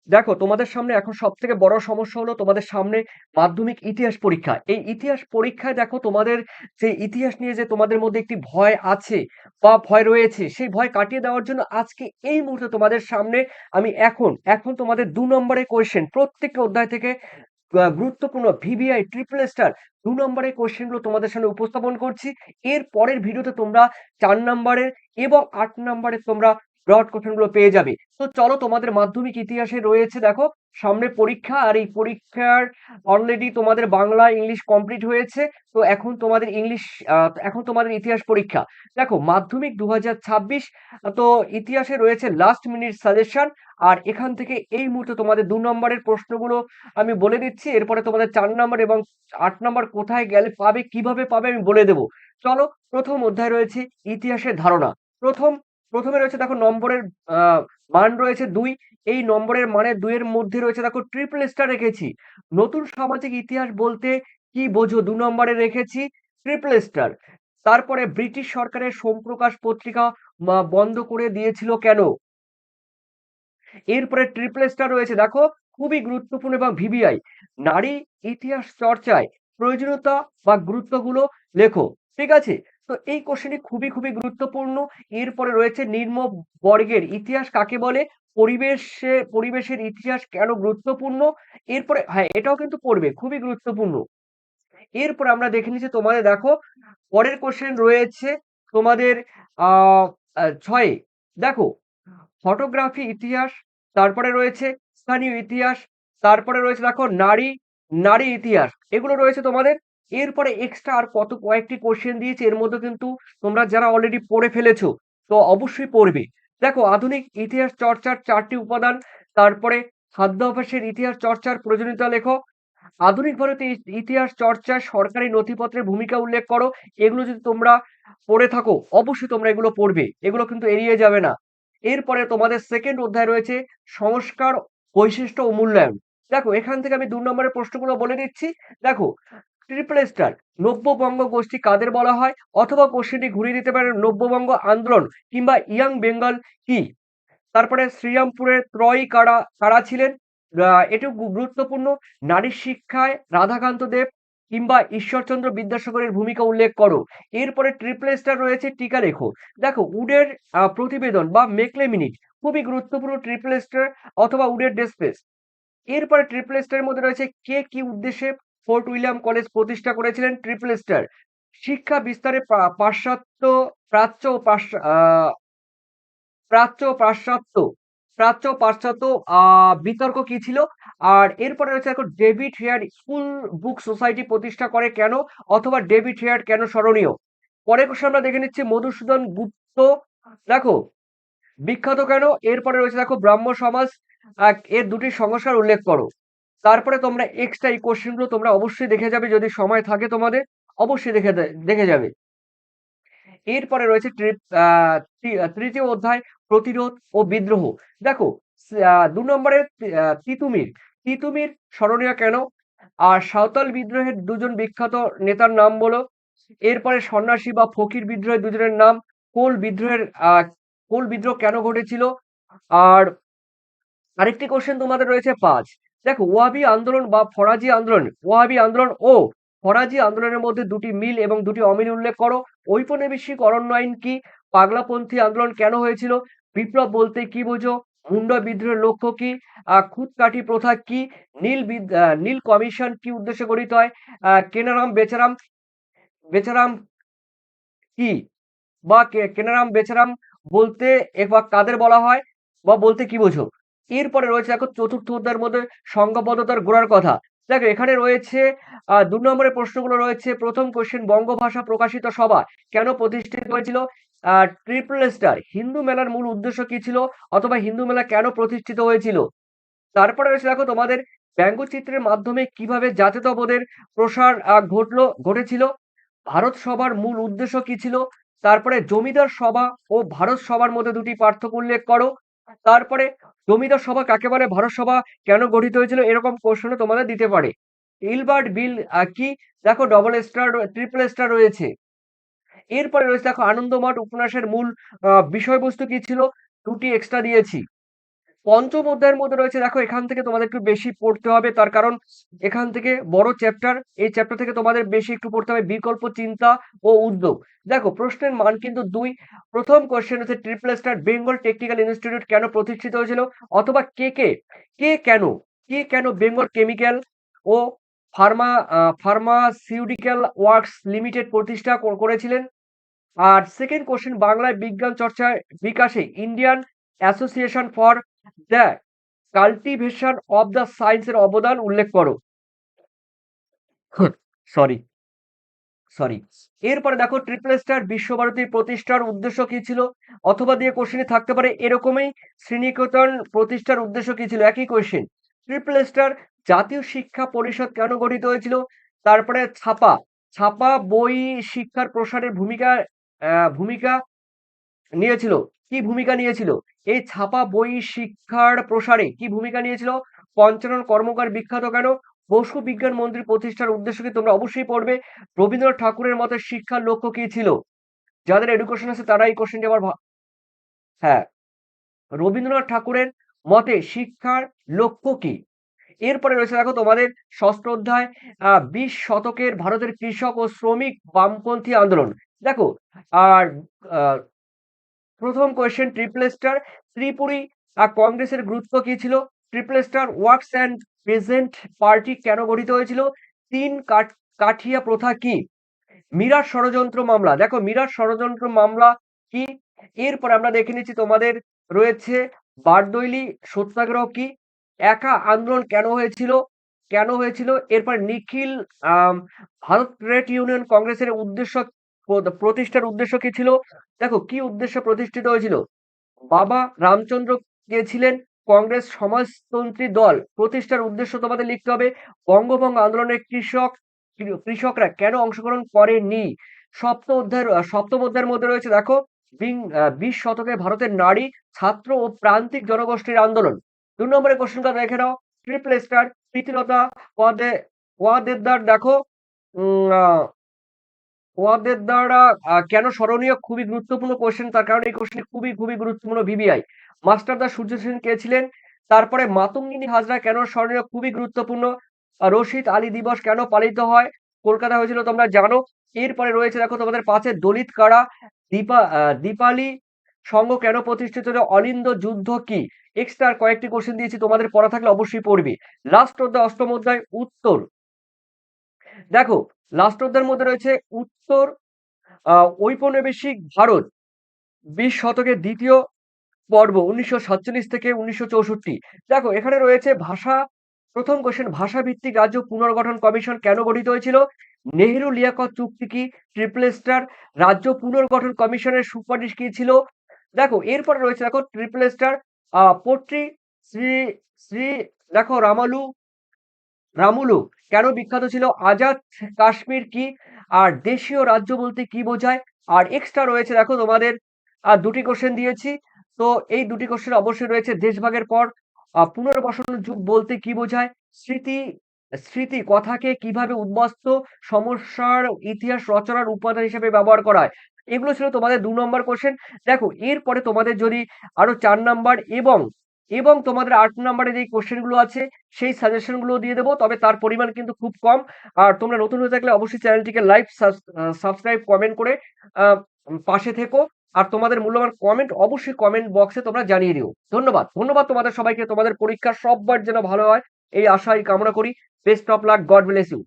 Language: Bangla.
দেখো তোমাদের সামনে এখন সবথেকে বড় সমস্যা হলো তোমাদের সামনে মাধ্যমিক ইতিহাস পরীক্ষা। এই ইতিহাস পরীক্ষায় দেখো তোমাদের যে ইতিহাস নিয়ে যে তোমাদের মধ্যে একটি ভয় আছে বা ভয় রয়েছে, সেই ভয় কাটিয়ে দেওয়ার জন্য আজকে এই মুহূর্তে তোমাদের সামনে আমি এখন তোমাদের ২ নম্বরের কোয়েশ্চেন প্রত্যেকটা অধ্যায় থেকে গুরুত্বপূর্ণ ভিভিআই, ট্রিপল স্টার ২ নম্বরের কোয়েশ্চেনগুলো তোমাদের সামনে উপস্থাপন করছি। এর পরের ভিডিওতে তোমরা ৪ নম্বরের এবং ৮ নম্বরের তোমরা ব্রড কোয়েশ্চেনগুলো পেয়ে যাবে। তো চলো তোমাদের মাধ্যমিক ইতিহাসে রয়েছে দেখো সামনে পরীক্ষা, আর এই পরীক্ষার অলরেডি তোমাদের বাংলা, ইংলিশ কমপ্লিট হয়েছে। তো এখন তোমাদের ইতিহাস পরীক্ষা। দেখো মাধ্যমিক ২০২৬ তো ইতিহাসে রয়েছে লাস্ট মিনিট সাজেশন। আর এখান থেকে এই মুহূর্তে তোমাদের ২ নম্বরের প্রশ্নগুলো আমি বলে দিচ্ছি। এরপরে তোমাদের ৪ নম্বর এবং ৮ নম্বর কোথায় গেলে পাবে, কিভাবে পাবে আমি বলে দেব। চলো, প্রথম অধ্যায় রয়েছে ইতিহাসের ধারণা। প্রথম প্রথমে রয়েছে দেখো নম্বরের মান রয়েছে ২। এই নম্বরের মানে ২ এর মধ্যে রয়েছে দেখো ট্রিপল স্টার রেখেছি। নতুন সামাজিক ইতিহাস বলতে কি বোঝো ২ নম্বরে রেখেছি ট্রিপল স্টার। তারপরে ব্রিটিশ সরকারের সোমপ্রকাশ পত্রিকা বন্ধ করে দিয়েছিল কেন? এরপরে ট্রিপল স্টার রয়েছে দেখো খুবই গুরুত্বপূর্ণ এবং ভিভিআই নারী ইতিহাস চর্চায় প্রয়োজনীয়তা বা গুরুত্বগুলো লেখো। ঠিক আছে, তো এই কোশ্চেনটি খুবই গুরুত্বপূর্ণ। এরপরে রয়েছে নিম্ন বর্গের ইতিহাস কাকে বলে, পরিবেশের ইতিহাস কেন গুরুত্বপূর্ণ। এরপরে হ্যাঁ, এটাও কিন্তু পড়বে, খুবই গুরুত্বপূর্ণ। এরপর আমরা দেখে নিচ্ছি তোমাদের দেখো পরের কোশ্চেন রয়েছে তোমাদের আহ ৬ দেখো ফটোগ্রাফি ইতিহাস, তারপরে রয়েছে স্থানীয় ইতিহাস, তারপরে রয়েছে দেখো নারী ইতিহাস, এগুলো রয়েছে তোমাদের। এরপরে এক্সট্রা আর কয়েকটি কোশ্চেন দিয়েছে, এর মধ্যে কিন্তু তোমরা যারা অলরেডি পড়ে ফেলেছো তো অবশ্যই পড়বে। দেখো আধুনিক ইতিহাস চর্চার ৪টি উপাদান, তারপরে খাদ্যাভ্যাসের ইতিহাস চর্চার প্রয়োজনীয়তা লেখো, আধুনিক ভারতে ইতিহাস চর্চায় সরকারি নথিপত্রের ভূমিকা উল্লেখ করো। এগুলো যদি তোমরা পড়ে থাকো অবশ্যই তোমরা এগুলো পড়বে, এগুলো কিন্তু এড়িয়ে যাবে না। এরপরে তোমাদের সেকেন্ড অধ্যায় রয়েছে সংস্কার, বৈশিষ্ট্য ও মূল্যায়ন। দেখো এখান থেকে আমি ২ নম্বরের প্রশ্নগুলো বলে দিচ্ছি। দেখো ট্রিপল স্টার, নব্যবঙ্গ গোষ্ঠী কাদের বলা হয়, অথবা কোশ্চেনটি ঘুরিয়ে দিতে পারে নব্যবঙ্গ আন্দোলন কিংবা ইয়াং বেঙ্গল কি। তারপরে শ্রীরামপুরের ত্রয়ী কারা কারা ছিলেন, এটিও গুরুত্বপূর্ণ। নারী শিক্ষায় রাধাকান্ত দেব কিংবা ঈশ্বরচন্দ্র বিদ্যাসাগরের ভূমিকা উল্লেখ করো। এরপরে ট্রিপল স্টার রয়েছে টিকা লেখো। দেখো উডের প্রতিবেদন বা মেকলে মিনিট খুবই গুরুত্বপূর্ণ ট্রিপল স্টার, অথবা উডের ডেস্পেস। এরপরে ট্রিপল স্টারের মধ্যে রয়েছে কে কি উদ্দেশ্যে ফোর্ট উইলিয়াম কলেজ প্রতিষ্ঠা করেছিলেন, ট্রিপল স্টার। শিক্ষা বিস্তারে পাশ্চাত্য প্রাচ্য ও প্রাচ্য পাশ্চাত্য প্রাচ্য পাশ্চাত্য বিতর্ক কি ছিল। আর এরপরে রয়েছে দেখো David Hare school book society প্রতিষ্ঠা করে কেন, অথবা ডেভিড হেয়ার কেন স্মরণীয়। পরের কোশ্চেন আমরা দেখে নিচ্ছি মধুসূদন গুপ্ত দেখো বিখ্যাত কেন। এরপরে রয়েছে দেখো ব্রাহ্ম সমাজ এর দুটি সংস্কার উল্লেখ করো। তারপরে তোমরা এক্সট্রা এই কোশ্চেন গুলো তোমরা অবশ্যই দেখে যাবে, যদি সময় থাকে তোমাদের অবশ্যই দেখে যাবে। এরপরে রয়েছে তৃতীয় অধ্যায় প্রতিরোধ ও বিদ্রোহ। দেখো ২ নম্বরে তিতুমির স্মরণীয় কেন, আর সাঁওতাল বিদ্রোহের ২ জন বিখ্যাত নেতার নাম বলো। এরপরে সন্ন্যাসী বা ফকির বিদ্রোহের ২ জনের নাম। কোল বিদ্রোহের কোল বিদ্রোহ কেন ঘটেছিল। আর আরেকটি কোশ্চেন তোমাদের রয়েছে ৫। দেখো ওয়াহাবি আন্দোলন ও ফরাজি আন্দোলনের মধ্যে দুটি মিল এবং দুটি অমিল উল্লেখ করো। ঔপনিবেশিক অরণ্য আইন কি, পাগলাপন্থী আন্দোলন কেন হয়েছিল, বিপ্লব বলতে কি বোঝো, মুন্ডা বিদ্রোহের লক্ষ্য কি, খুঁতকাঠি প্রথা কি, নীল কমিশন কি উদ্দেশ্যে গঠিত হয়, কেনারাম বেচারাম বেচারাম কি, বা কেনারাম বেচারাম বলতে বা কাদের বলা হয়, বা বলতে কি বোঝো। এরপরে রয়েছে দেখো চতুর্থ অধ্যায়ের মধ্যে সংঘবদ্ধতার গোড়ার কথা। দেখো এখানে রয়েছে ২ নম্বরের প্রশ্নগুলো রয়েছে। প্রথম কোশ্চেন বঙ্গভাষা প্রকাশিত সভা কেন প্রতিষ্ঠিত হয়েছিল, ট্রিপল স্টার হিন্দু মেলার মূল উদ্দেশ্য কি ছিল, অথবা হিন্দু মেলা কেন প্রতিষ্ঠিত হয়েছিল। তারপরে রয়েছে দেখো তোমাদের ব্যঙ্গচিত্রের মাধ্যমে কিভাবে জাতীয়তাবোধের প্রসার ঘটেছিল। ভারত সভার মূল উদ্দেশ্য কি ছিল। তারপরে জমিদার সভা ও ভারত সভার মধ্যে দুটি পার্থক্য উল্লেখ করো। তারপরে জমিদার সভা কাকে বলে, ভারত সভা কেন গঠিত হয়েছিল, এরকম প্রশ্ন তোমাদের দিতে পারে। ইলবার্ট বিল কি, দেখো ডবল স্টার ট্রিপল স্টার রয়েছে। এরপরে রয়েছে দেখো আনন্দমঠ উপন্যাসের মূল বিষয়বস্তু কি ছিল, দুটি এক্সট্রা দিয়েছি। পঞ্চম অধ্যায়ের মধ্যে রয়েছে, দেখো এখান থেকে তোমাদের একটু বেশি পড়তে হবে, তার কারণ এখান থেকে বড় চ্যাপ্টার, এই চ্যাপ্টার থেকে তোমাদের বেশি একটু পড়তে হবে বিকল্প চিন্তা ও উদ্যোগ। দেখো প্রশ্নের মান কিন্তু 2। প্রথম কোশ্চেন হচ্ছে triple star Bengal technical institute কেন প্রতিষ্ঠিত হয়েছিল, অথবা কে কেন বেঙ্গল কেমিক্যাল ও ফার্মাসিউটিক্যাল ওয়ার্কস লিমিটেড প্রতিষ্ঠা করেছিলেন। আর সেকেন্ড কোশ্চেন, বাংলায় বিজ্ঞান চর্চার বিকাশে Indian association for the cultivation of the সায়েন্সের অবদান উল্লেখ করো। সরি সরি এরপরে দেখো ট্রিপল স্টার বিশ্বভারতী প্রতিষ্ঠার উদ্দেশ্য কি ছিল, অথবা দিয়ে কোশ্চেনে থাকতে পারে এরকমই, শ্রীনিকেতন প্রতিষ্ঠার উদ্দেশ্য কি ছিল, একই কোশ্চেন। ট্রিপল স্টার জাতীয় শিক্ষা পরিষদ কেন গঠিত হয়েছিল, তারপরে ছাপা ছাপা বই শিক্ষার প্রসারের ভূমিকা নিয়েছিল, কি ভূমিকা নিয়েছিল, এই ছাপা বই শিক্ষার প্রসারে কি ভূমিকা নিয়েছিল। পঞ্চানন কর্মকার বিখ্যাত কেন, বসু বিজ্ঞান মন্দির প্রতিষ্ঠার উদ্দেশ্য কি, তোমরা অবশ্যই পড়বে। রবীন্দ্রনাথ ঠাকুরের মতে শিক্ষার লক্ষ্য কি ছিল, যাদের এডুকেশন আছে তারা এই কোশ্চেনটি আবার হ্যাঁ, রবীন্দ্রনাথ ঠাকুরের মতে শিক্ষার লক্ষ্য কি। এরপরে রয়েছে দেখো তোমাদের ষষ্ঠ অধ্যায়, 20 শতকের ভারতের কৃষক ও শ্রমিক বামপন্থী আন্দোলন। দেখো আর প্রথম কোয়েশ্চেন ট্রিপল স্টার ত্রিপুরী কংগ্রেসের গুরুত্ব কি ছিল, triple star works and present party কেন গঠিত হয়েছিল, তিন কাঠিয়া প্রথা কি, মিরাট ষড়যন্ত্র মামলা। দেখো মিরাট ষড়যন্ত্র মামলা কি। এরপর আমরা দেখে নিচ্ছি তোমাদের রয়েছে বারদৈলি সত্যাগ্রহ কি, একা আন্দোলন কেন হয়েছিল। এরপর নিখিল ভারত ট্রেড ইউনিয়ন কংগ্রেসের প্রতিষ্ঠার উদ্দেশ্য কি ছিল। দেখো কি উদ্দেশ্যে প্রতিষ্ঠিত হয়েছিল, বাবা রামচন্দ্র কে ছিলেন। কংগ্রেস সমাজতন্ত্রী দল প্রতিষ্ঠার উদ্দেশ্য তোমাদের লিখতে হবে। বঙ্গভঙ্গ আন্দোলনে কৃষকরা কেন অংশগ্রহণ করেনি। সপ্তম অধ্যায়ের মধ্যে রয়েছে দেখো 20 শতকে ভারতের নারী ছাত্র ও প্রান্তিক জনগোষ্ঠীর আন্দোলন। 2 নম্বরের কোশ্চেনটা দেখে নাও, ট্রিপল স্টার প্রীতিলতা ওয়াদেদার দেখো ওয়াদের দ্বারা কেন স্মরণীয়, খুবই গুরুত্বপূর্ণ কোশ্চেন, তার কারণ এই কোশ্চেন খুবই খুবই গুরুত্বপূর্ণ। ভিভিআই মাস্টারদা সূর্য সেন কে ছিলেন। তারপরে মাতঙ্গিনী হাজরা কেন স্মরণীয়, খুবই গুরুত্বপূর্ণ। রশিদ আলী দিবস কেন পালিত হয়, কলকাতা হয়েছিল তোমরা জানো। এরপরে রয়েছে দেখো তোমাদের 5 দলিত কারা দীপালি সংঘ কেন প্রতিষ্ঠিত হলো, অলিন্দ যুদ্ধ কি। এক্সট্রা কয়েকটি কোশ্চেন দিয়েছি, তোমাদের পড়া থাকলে অবশ্যই পড়বি। লাস্ট অধ্যায় অষ্টম অধ্যায় উত্তর। দেখো লাস্ট অধ্যায়ের মধ্যে রয়েছে উত্তর ঔপনিবেশিক ভারত 20 শতকের দ্বিতীয় পর্ব 1947 থেকে 1964। দেখো এখানে রয়েছে ভাষা। প্রথম কোশ্চেন, ভাষাভিত্তিক রাজ্য পুনর্গঠন কমিশন কেন গঠিত হয়েছিল, নেহেরু লিয়াকত চুক্তি কি, ট্রিপল স্টার রাজ্য পুনর্গঠন কমিশনের সুপারিশ কি ছিল। দেখো এরপরে রয়েছে দেখো ট্রিপল স্টার পট্রি শ্রী শ্রী দেখো রামুলু কেন বিখ্যাত ছিল, আজাদ কাশ্মীর কি, আর দেশীয় রাজ্য বলতে কি বোঝায়। আর এক্সট্রা রয়েছে দেখো তোমাদের দুটি কোশ্চেন দিয়েছি, তো এই দুটি কোশ্চেন অবশ্যই রয়েছে। দেশভাগের পর পুনর্বাসন যুগ বলতে কি বোঝায়, স্মৃতি স্মৃতি কথাকে কিভাবে উদ্বাস্তু সমস্যার ইতিহাস রচনার উপাদান হিসেবে ব্যবহার করা হয়। এগুলো ছিল তোমাদের 2 নম্বর কোশ্চেন। দেখো এরপরে তোমাদের যদি আরো 4 নাম্বার এবং তোমাদের 8 নাম্বারের যে কোশ্চেন গুলো আছে সেই সাজেশন গুলো দিয়ে দেবো, তবে তার পরিমাণ কিন্তু খুব কম। আর তোমরা নতুন হয়ে থাকলে অবশ্যই চ্যানেলটিকে লাইক সাবস্ক্রাইব কমেন্ট করে পাশে থেকো। আর তোমাদের মূল্যবান কমেন্ট অবশ্যই কমেন্ট বক্সে তোমরা জানিয়ে দিও। ধন্যবাদ তোমাদের সবাইকে। তোমাদের পরীক্ষা সববার যেন ভালো হয় এই আশাই কামনা করি। Best of luck, God bless you.